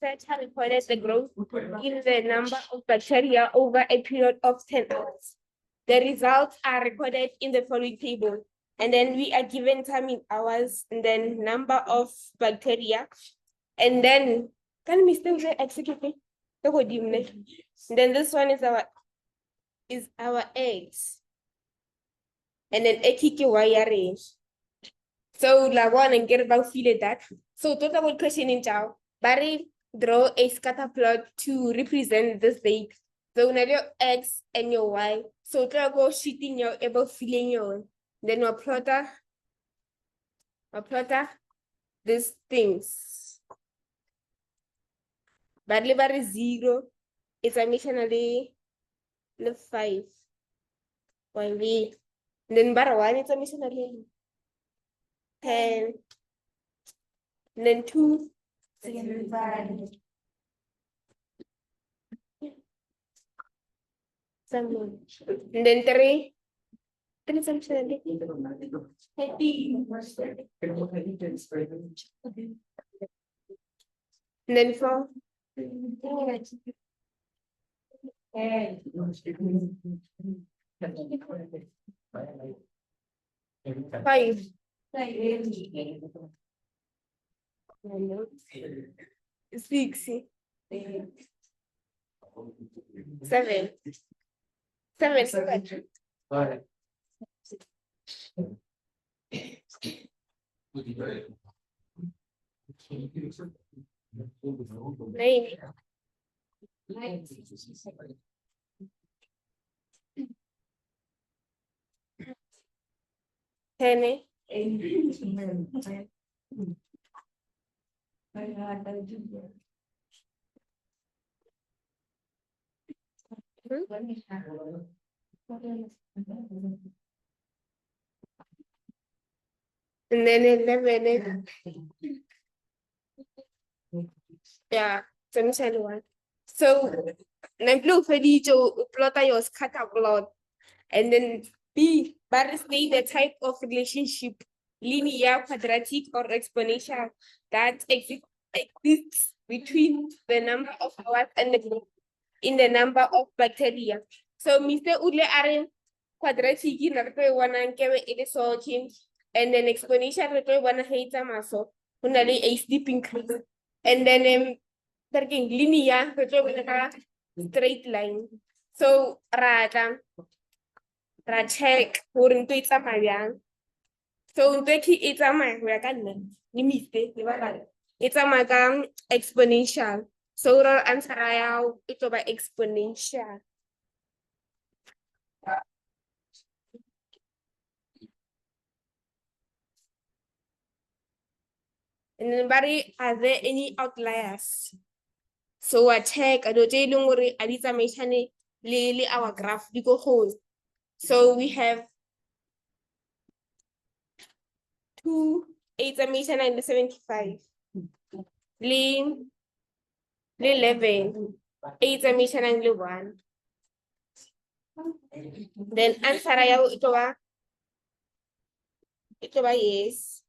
Center recorded the growth in the number of bacteria over a period of 10 hours. The results are recorded in the following table. And then we are given time in hours and then number of bacteria. And then, can we still say execute? And then this one is our eggs. And then ekike wire. So la one and get about feel that. So total question in chow. Barry draw a scatter plot to represent this date. So now your X and your Y. So try go shitting your about feeling your then we'll plotter these things. Badly by 0. It's a missionary the 5. Why we then bar 1 it's a missionary 10. And then 2. And then 3. And then 4. 5. 6. 7. 7. Nine. 10. And then 11. Yeah, one. So, blue for the plotter your scatterplot. And then B, but state the type of relationship, linear, quadratic, or exponential, that exists between the number of hours and in the number of bacteria. So, Mr. Udle are quadratic in the one and give it so change, and then exponential one hate a muscle, only a steep increase. And then linear, straight line. So, check for into it's a Marian. So, it's a Marian, it's a Magam exponential. So, answer it's about exponential. And then, Barry, are there any outliers? So, I check, I don't know, I did a machine, lily our graph, we go home. So, we have 2, 8 emission and 75. 11, 8 emission and 1. Then answer ito yes.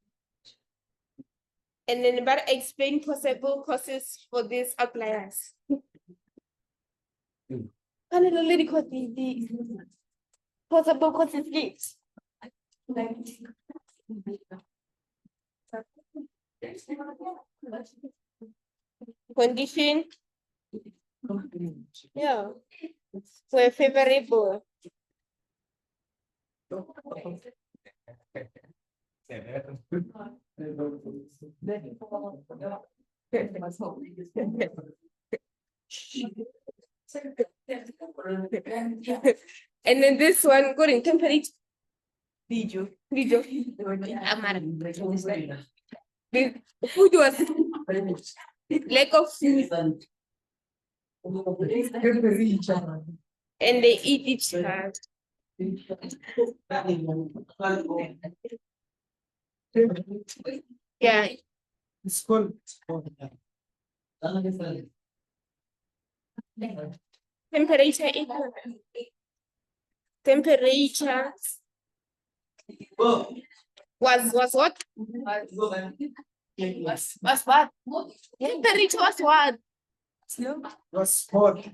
And then but explain possible causes for these outliers. Possible causes. Condition. Yeah. Were favorable. And then this one, good in temperature. Video. Food was lack of food. And they eat each other. Yeah. Temperature. Temperature was what? Was what? The rich was what? Was hot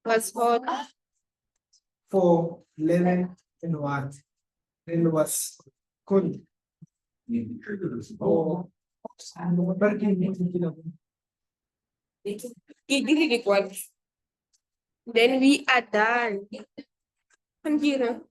Was hot. for living in what? Then was cold. Oh, Then we are done. Continue.